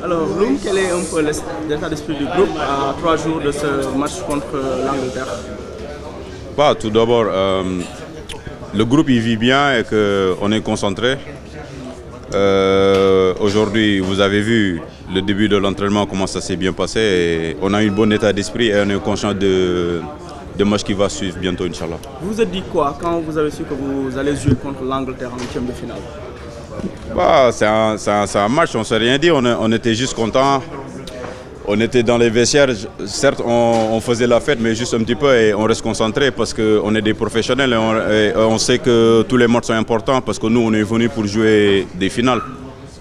Alors, Bloom, quel est un peu l'état d'esprit du groupe à 3 jours de ce match contre l'Angleterre? Bah, tout d'abord, le groupe il vit bien et qu'on est concentré. Aujourd'hui, vous avez vu le début de l'entraînement, comment ça s'est bien passé. Et on a un bon état d'esprit et on est conscient de match qui va suivre bientôt, Inch'Allah. Vous vous êtes dit quoi quand vous avez su que vous allez jouer contre l'Angleterre en 8e de finale? Bah, c'est un match, on ne s'est rien dit, on était juste contents. On était dans les vestiaires, certes on faisait la fête, mais juste un petit peu et on reste concentré parce qu'on est des professionnels et on sait que tous les matchs sont importants parce que nous on est venus pour jouer des finales.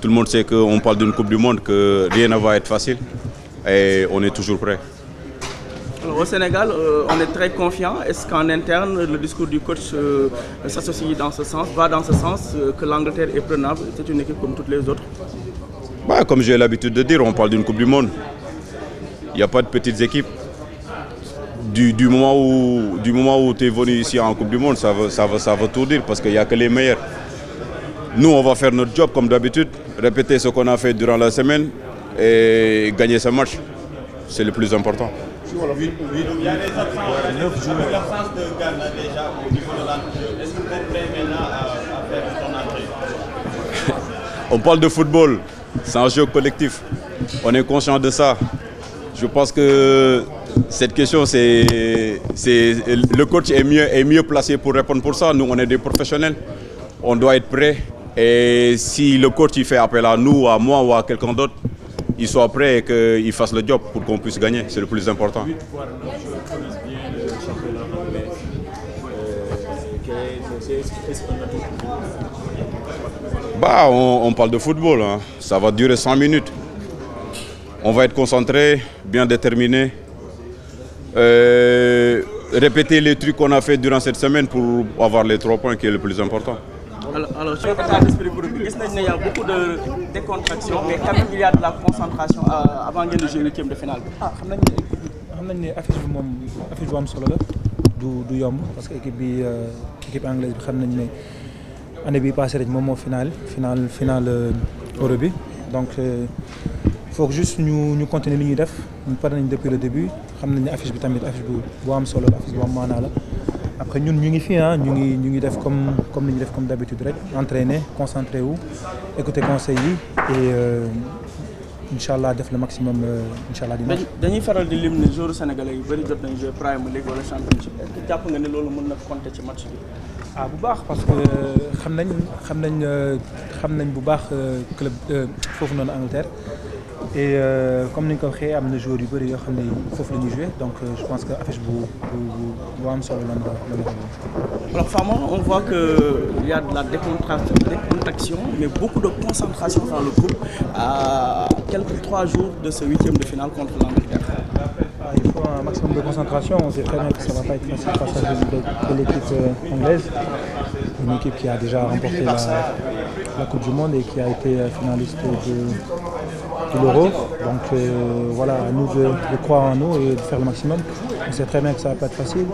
Tout le monde sait qu'on parle d'une Coupe du Monde, que rien ne va être facile et on est toujours prêt. Alors, au Sénégal, on est très confiant. Est-ce qu'en interne, le discours du coach s'associe dans ce sens, va dans ce sens, que l'Angleterre est prenable, c'est une équipe comme toutes les autres? Bah, comme j'ai l'habitude de dire, on parle d'une Coupe du Monde. Il n'y a pas de petites équipes. Du moment où tu es venu ici en Coupe du Monde, ça veut tout dire parce qu'il n'y a que les meilleurs. Nous, on va faire notre job comme d'habitude, répéter ce qu'on a fait durant la semaine et gagner ce match. C'est le plus important. Il y a des absences de Ghana déjà au niveau de l'entraîneur. Est-ce que vous êtes prêt maintenant à faire son entrée? On parle de football, c'est un jeu collectif. On est conscient de ça. Je pense que cette question, le coach est mieux placé pour répondre pour ça. Nous, on est des professionnels. On doit être prêts. Et si le coach il fait appel à nous, à moi ou à quelqu'un d'autre, il soit prêt et qu'il fasse le job pour qu'on puisse gagner. C'est le plus important. Bah, on parle de football. Hein. Ça va durer 100 minutes. On va être concentré, bien déterminé. Répéter les trucs qu'on a fait durant cette semaine pour avoir les 3 points qui est le plus important. Alors sur l'état d'esprit groupe, il y a beaucoup de décontraction, mais quand même il y a de la concentration avant de jouer le 8e de finale. Xam nañ ne affiche bi moom affiche bu am solo la du yomb parce que équipe anglaise bi xam nañ ne année bii passée rek moom moo finale Euro bi donc il faut juste ñu continuer li ñuy def ñu pare nañ depuis le début xam nañ ne affiche bi tamit affiche bu am solo la affiche bu am maanaa la. Après ñun ñu ngi fii ñu ngi def comme ni ñu def comme d'habitude rek entraîner concentré wu écouter conseils yi et Inch'Allah def le maximum Inch'Allah dimanche. dañuy faral di lim ne joueurs sénégalais yu bëri jot nañu jouer Premier League wala Championship. Est-ce que jàpp nga ne loolu mën na compter ci match bi? Bu baax parce que xam nañ bu baax club foofu noonu Angleterre et comme ni nga ko waxee am na joueurs yu bëri yoo xam ne foofu la ñuy jouer donc je pense que affiche bu am solo la Alors Fama, on voit qu'il y a de la décontraction, mais beaucoup de concentration dans le groupe à quelques 3 jours de ce 8e de finale contre l'Angleterre. Il faut un maximum de concentration. On sait très bien que ça ne va pas être facile face à l'équipe anglaise. Une équipe qui a déjà remporté la Coupe du Monde et qui a été finaliste de l'Euro. Donc voilà, à nous de croire en nous et de faire le maximum. On sait très bien que ça ne va pas être facile.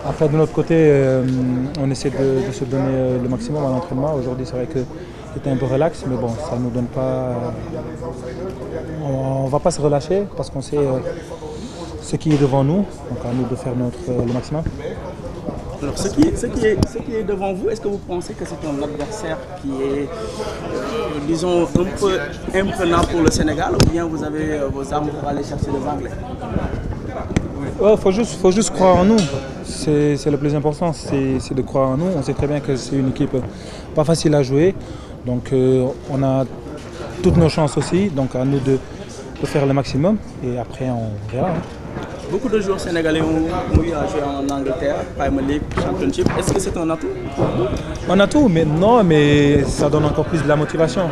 Après, de notre côté, on essaie de se donner le maximum à l'entraînement. Aujourd'hui, c'est vrai que c'était un peu relax, mais bon, ça ne nous donne pas... On ne va pas se relâcher parce qu'on sait ce qui est devant nous. Donc à nous de faire le maximum. Alors, ce qui est devant vous, est-ce que vous pensez que c'est un adversaire qui est, disons, un peu imprenant pour le Sénégal, ou bien vous avez vos armes pour aller chercher les Anglais? Faut juste croire en nous. C'est le plus important, c'est de croire en nous. On sait très bien que c'est une équipe pas facile à jouer. Donc on a toutes nos chances aussi. Donc à nous de faire le maximum. Et après on verra. Beaucoup de joueurs sénégalais ont eu à jouer en Angleterre, Premier League, Championship. Est-ce que c'est un atout? Un atout, mais non, mais ça donne encore plus de la motivation.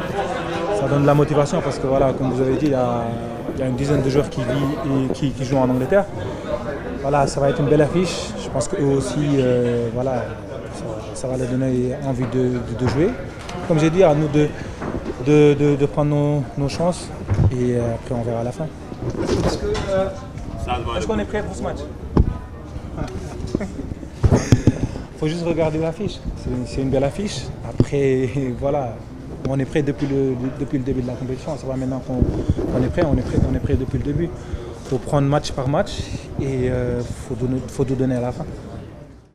Ça donne de la motivation parce que voilà, comme vous avez dit, il y a une dizaine de joueurs qui jouent en Angleterre. Voilà, ça va être une belle affiche. Je pense qu'eux aussi, voilà, ça va leur donner envie de jouer. Comme j'ai dit, à nous de prendre nos chances et après on verra à la fin. Est-ce qu'on est prêt pour ce match? Faut juste regarder l'affiche. C'est une belle affiche. Après, voilà, on est prêt depuis le début de la compétition. C'est pas maintenant qu'on est prêt, on est prêt depuis le début. Il faut prendre match par match et faut tout donner à la fin.